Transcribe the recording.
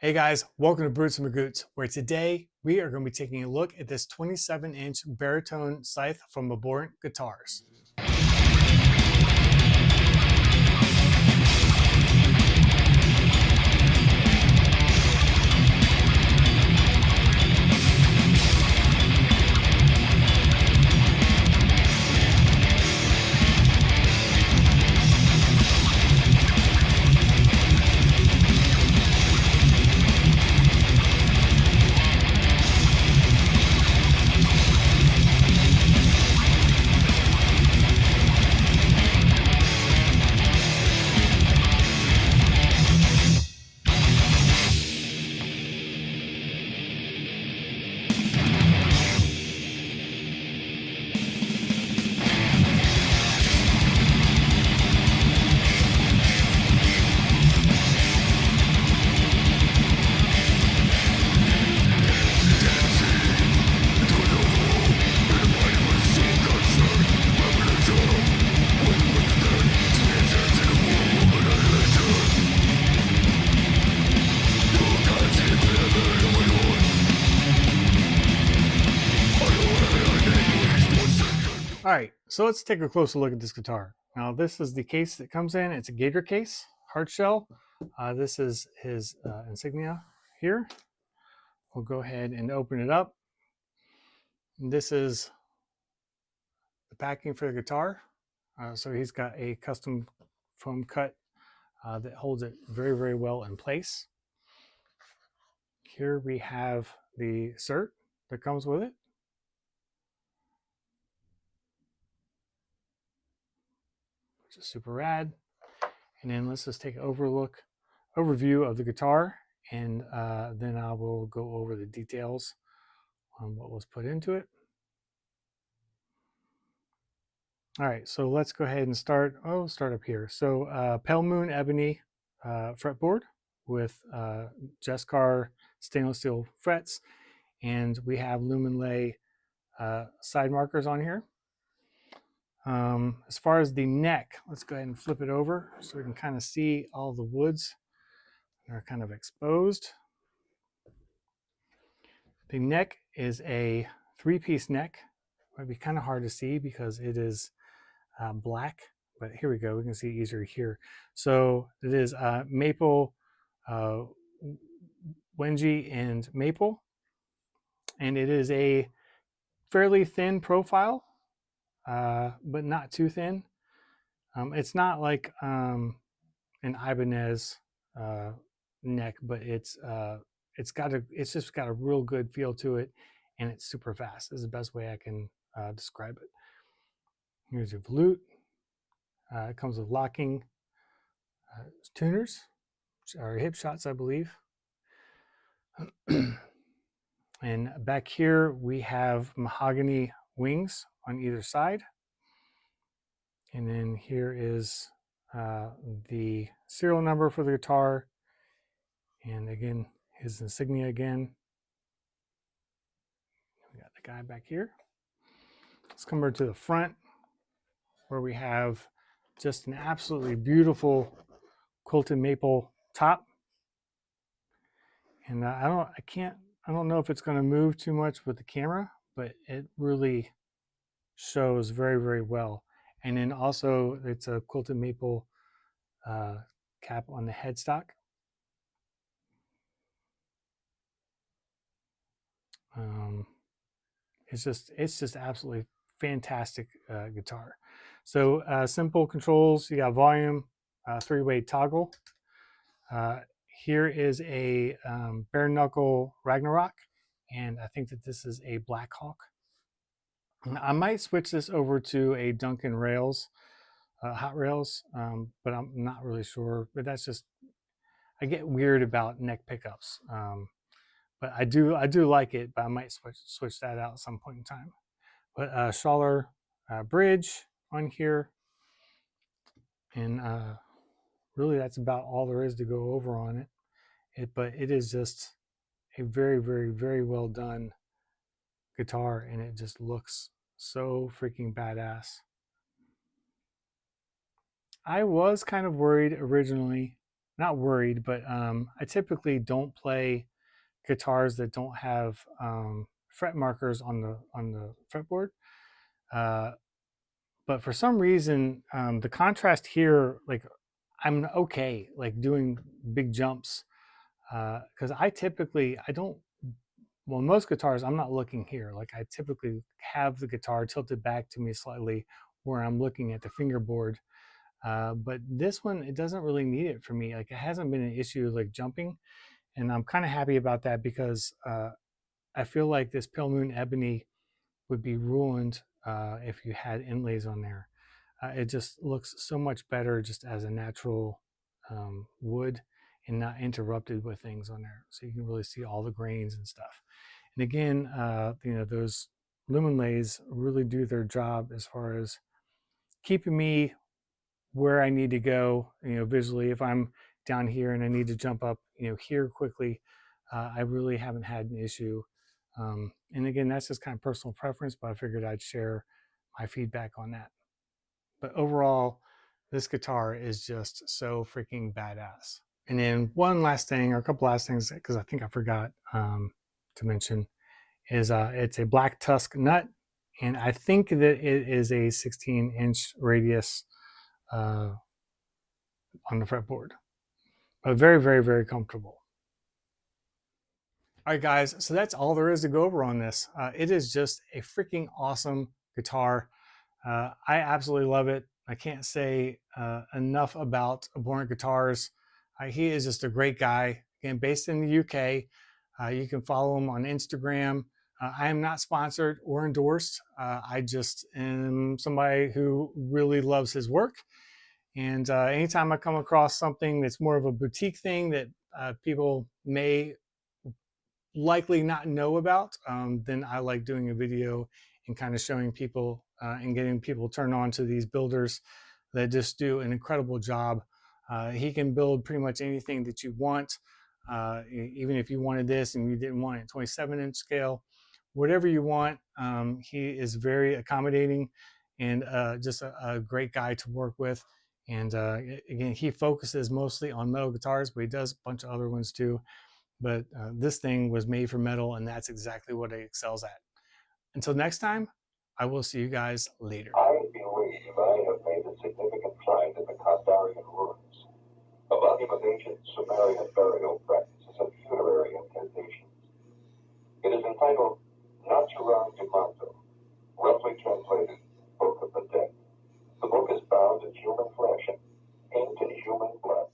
Hey guys, welcome to Brutes and Magoots, where today we are going to be taking a look at this 27-inch baritone scythe from Abhorrent Guitars. All right, so let's take a closer look at this guitar. Now, this is the case that comes in. It's a gator case, hard shell. This is his insignia here. We'll go ahead and open it up. And this is the packing for the guitar. So he's got a custom foam cut that holds it very, very well in place. Here we have the cert that comes with it. Which is super rad. And then let's just take an overview of the guitar, and then I will go over the details on what was put into it. All right, so let's go ahead and start. Oh, start up here. So Pale Moon Ebony fretboard with Jescar stainless steel frets, and we have Lumen Lay side markers on here. As far as the neck, let's go ahead and flip it over so we can kind of see all the woods that are kind of exposed. The neck is a 3-piece neck. It might be kind of hard to see because it is black, but here we go. We can see it easier here. So it is maple, Wengie, and maple, and it is a fairly thin profile. But not too thin. It's not like an Ibanez neck, but it's just got a real good feel to it, and it's super fast. This is the best way I can describe it. Here's your flute. It comes with locking tuners, which are hip shots, I believe. And back here we have mahogany wings on either side. And then here is the serial number for the guitar. And again, his insignia again. We got the guy back here. Let's come over to the front, where we have just an absolutely beautiful quilted maple top. And I don't know if it's going to move too much with the camera, but it really shows very, very well. And then also it's a quilted maple cap on the headstock. It's just absolutely fantastic guitar. So simple controls. You got volume, 3-way toggle. Here is a bare knuckle Ragnarok, and I think that this is a Black Hawk. I might switch this over to a Duncan Rails, Hot Rails, but I'm not really sure. But that's just, I get weird about neck pickups. But I do like it, but I might switch that out at some point in time. But Schaller bridge on here, and really that's about all there is to go over on it. But it is just a very, very, very well done guitar, and it just looks so freaking badass. I was kind of worried originally not worried, but I typically don't play guitars that don't have fret markers on the fretboard. But for some reason, the contrast here, like I'm okay, like doing big jumps, because I don't. Well, most guitars, I'm not looking here. Like I typically have the guitar tilted back to me slightly, where I'm looking at the fingerboard. But this one, it doesn't really need it for me. Like it hasn't been an issue like jumping, and I'm kind of happy about that because I feel like this Pale Moon Ebony would be ruined if you had inlays on there. It just looks so much better just as a natural wood and not interrupted with things on there. So you can really see all the grains and stuff. And again, those lumen lays really do their job as far as keeping me where I need to go, visually. If I'm down here and I need to jump up, here quickly, I really haven't had an issue. And again, that's just kind of personal preference, but I figured I'd share my feedback on that. But overall, this guitar is just so freaking badass. And then one last thing, or a couple last things, because I think I forgot to mention, is it's a black tusk nut, and I think that it is a 16-inch radius on the fretboard, but very, very, very comfortable. All right, guys, so that's all there is to go over on this. It is just a freaking awesome guitar. I absolutely love it. I can't say enough about Abhorrent Guitars. He is just a great guy. Again, based in the UK. You can follow him on Instagram. I am not sponsored or endorsed. I just am somebody who really loves his work. And anytime I come across something that's more of a boutique thing that people may likely not know about, then I like doing a video and kind of showing people and getting people turned on to these builders that just do an incredible job. He can build pretty much anything that you want, even if you wanted this and you didn't want it 27-inch scale, whatever you want. He is very accommodating and just a great guy to work with. And again, he focuses mostly on metal guitars, but he does a bunch of other ones too. But this thing was made for metal, and that's exactly what it excels at. Until next time, I will see you guys later. I believe I have made a significant find in the Kandarian ruins, a volume of ancient Sumerian burial practices and funerary incantations. It is entitled Naturam Dimanto, roughly translated Book of the Dead. The book is bound in human flesh and inked in human blood.